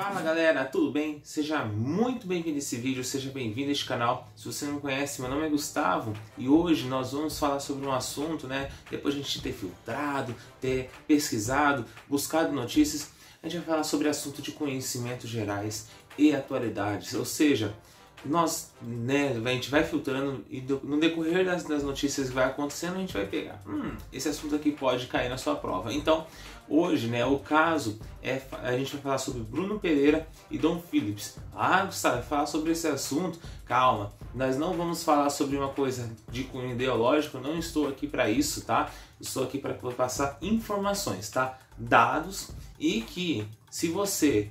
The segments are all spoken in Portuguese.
Fala galera, tudo bem? Seja muito bem-vindo a esse vídeo, seja bem-vindo a este canal. Se você não me conhece, meu nome é Gustavo e hoje nós vamos falar sobre um assunto, depois de a gente ter filtrado, ter pesquisado, buscado notícias, a gente vai falar sobre assunto de conhecimentos gerais e atualidades, ou seja, nós, a gente vai filtrando e no decorrer das notícias que vai acontecendo, a gente vai pegar, esse assunto aqui pode cair na sua prova. Então, hoje, o caso é, a gente vai falar sobre Bruno Pereira e Dom Phillips. Ah, Gustavo, vai falar sobre esse assunto? Calma, nós não vamos falar sobre uma coisa de cunho ideológico, eu não estou aqui para isso, tá? Estou aqui para passar informações, tá? Dados, e que se você,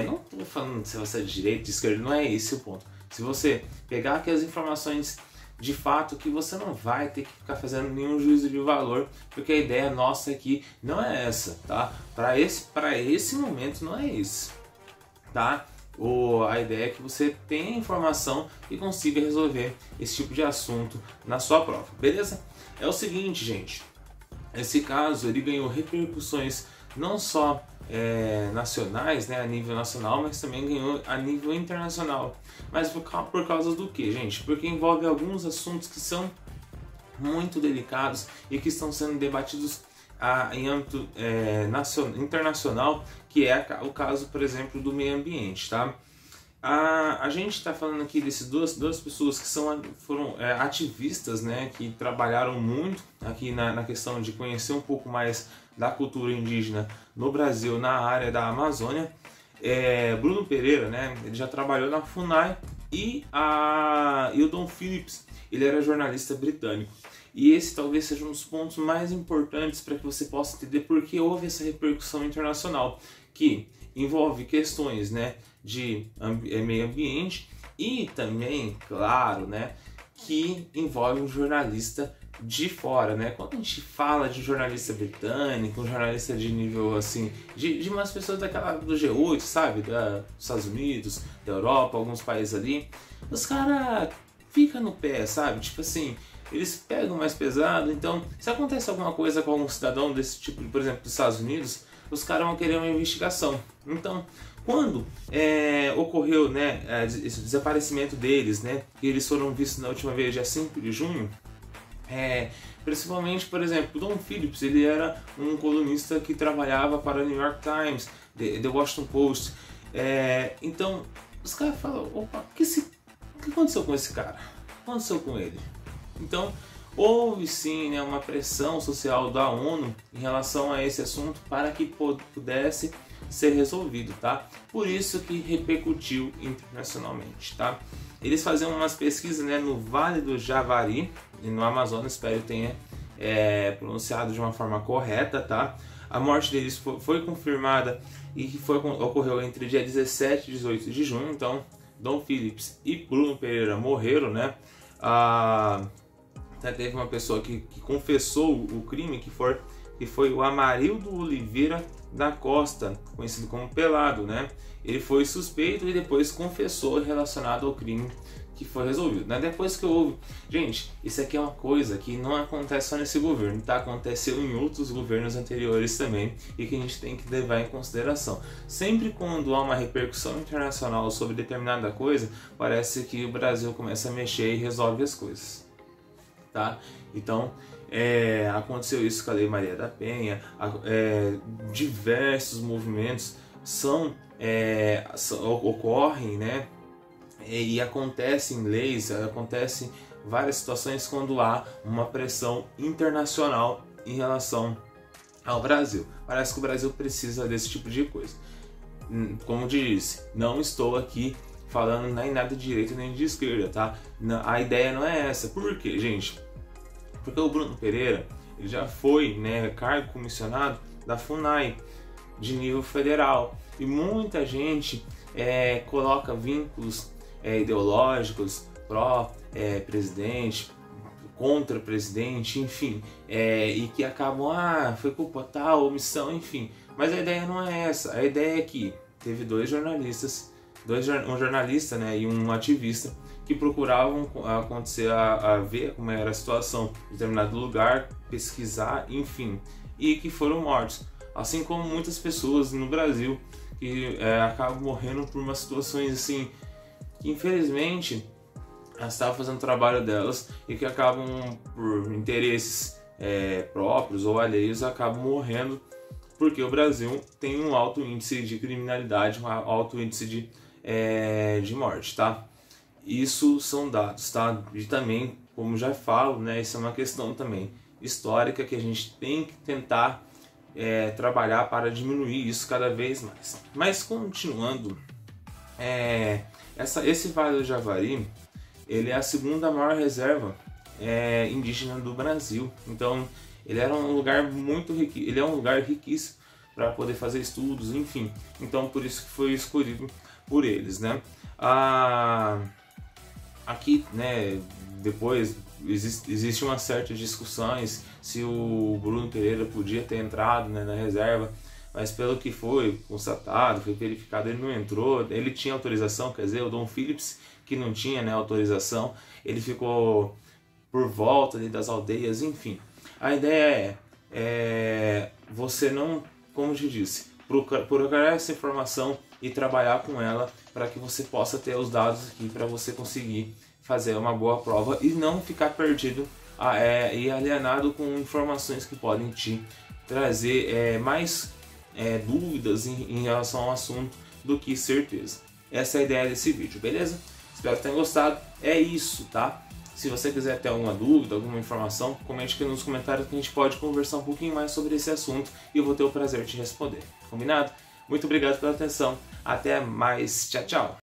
não estou falando se você é de direita, de esquerda, não é esse o ponto. Se você pegar aqui as informações de fato, que você não vai ter que ficar fazendo nenhum juízo de valor, porque a ideia nossa aqui não é essa, tá? Para esse momento não é isso, tá? A ideia é que você tenha informação e consiga resolver esse tipo de assunto na sua prova, beleza? É o seguinte, gente, esse caso ele ganhou repercussões não só nacionais, a nível nacional, mas também ganhou a nível internacional. Mas por causa do que, gente? Porque envolve alguns assuntos que são muito delicados e que estão sendo debatidos em âmbito internacional, que é o caso, por exemplo, do meio ambiente, tá? A gente está falando aqui dessas duas pessoas que foram ativistas, que trabalharam muito aqui na questão de conhecer um pouco mais da cultura indígena no Brasil, na área da Amazônia. Bruno Pereira, ele já trabalhou na FUNAI e o Dom Phillips, ele era jornalista britânico. E esse talvez seja um dos pontos mais importantes para que você possa entender por que houve essa repercussão internacional, que envolve questões de meio ambiente e também, claro, que envolve um jornalista de fora, Quando a gente fala de jornalista britânico, um jornalista de nível assim, de umas pessoas do G8, sabe, dos Estados Unidos, da Europa, alguns países ali, os caras ficam no pé, sabe, tipo assim, eles pegam mais pesado. Então, se acontece alguma coisa com algum cidadão desse tipo, por exemplo, dos Estados Unidos, os caras vão querer uma investigação. Então, quando ocorreu esse desaparecimento deles, que eles foram vistos na última vez, dia 5 de junho, principalmente, por exemplo, Dom Phillips, ele era um colunista que trabalhava para o New York Times, The Washington Post. Então, os caras falam, opa, o que aconteceu com esse cara? O que aconteceu com ele? Então, houve sim uma pressão social da ONU em relação a esse assunto para que pudesse ser resolvido, tá? Por isso que repercutiu internacionalmente, tá? Eles faziam umas pesquisas no Vale do Javari, no Amazonas, espero que tenha pronunciado de uma forma correta, tá? A morte deles foi confirmada e ocorreu entre dia 17 e 18 de junho, então Dom Phillips e Bruno Pereira morreram, Teve uma pessoa que confessou o crime, que foi o Amarildo Oliveira da Costa, conhecido como Pelado, Ele foi suspeito e depois confessou relacionado ao crime que foi resolvido, Depois que houve... Gente, isso aqui é uma coisa que não acontece só nesse governo, tá? Aconteceu em outros governos anteriores também e que a gente tem que levar em consideração. Sempre quando há uma repercussão internacional sobre determinada coisa, parece que o Brasil começa a mexer e resolve as coisas, tá? Então, aconteceu isso com a Lei Maria da Penha, diversos movimentos ocorrem, e acontecem leis, acontecem várias situações quando há uma pressão internacional em relação ao Brasil. Parece que o Brasil precisa desse tipo de coisa. Como disse, não estou aqui falando nem nada de direita nem de esquerda, tá? A ideia não é essa. Por quê, gente? Porque o Bruno Pereira, ele já foi cargo comissionado da FUNAI de nível federal, e muita gente coloca vínculos ideológicos pró-presidente, contra presidente, enfim, e que acabam, foi culpa tal, omissão, enfim. Mas a ideia não é essa. A ideia é que teve dois jornalistas, um jornalista e um ativista, que procuravam acontecer a ver como era a situação em determinado lugar, pesquisar, enfim, e que foram mortos. Assim como muitas pessoas no Brasil que acabam morrendo por umas situações assim, que infelizmente elas estavam fazendo o trabalho delas e que acabam por interesses próprios ou alheios, acabam morrendo porque o Brasil tem um alto índice de criminalidade, um alto índice de morte, tá? Isso são dados, tá? E também, como já falo, né, isso é uma questão também histórica que a gente tem que tentar trabalhar para diminuir isso cada vez mais. Mas continuando, esse Vale do Javari, ele é a segunda maior reserva indígena do Brasil. Então, ele era um lugar ele é um lugar riquíssimo para poder fazer estudos, enfim. Então, por isso que foi escolhido por eles, né? Aqui, né, depois existe uma certa discussões se o Bruno Pereira podia ter entrado, né, na reserva, mas pelo que foi constatado, foi verificado, ele não entrou. Ele tinha autorização, quer dizer, o Dom Phillips, que não tinha, né, autorização, ele ficou por volta ali das aldeias, enfim. A ideia você não, como eu te disse, procurar essa informação e trabalhar com ela para que você possa ter os dados aqui para você conseguir fazer uma boa prova e não ficar perdido e alienado com informações que podem te trazer mais dúvidas em relação ao assunto do que certeza. Essa é a ideia desse vídeo, beleza? Espero que tenham gostado. É isso, tá? Se você quiser ter alguma dúvida, alguma informação, comente aqui nos comentários que a gente pode conversar um pouquinho mais sobre esse assunto e eu vou ter o prazer de responder. Combinado? Muito obrigado pela atenção. Até mais. Tchau, tchau.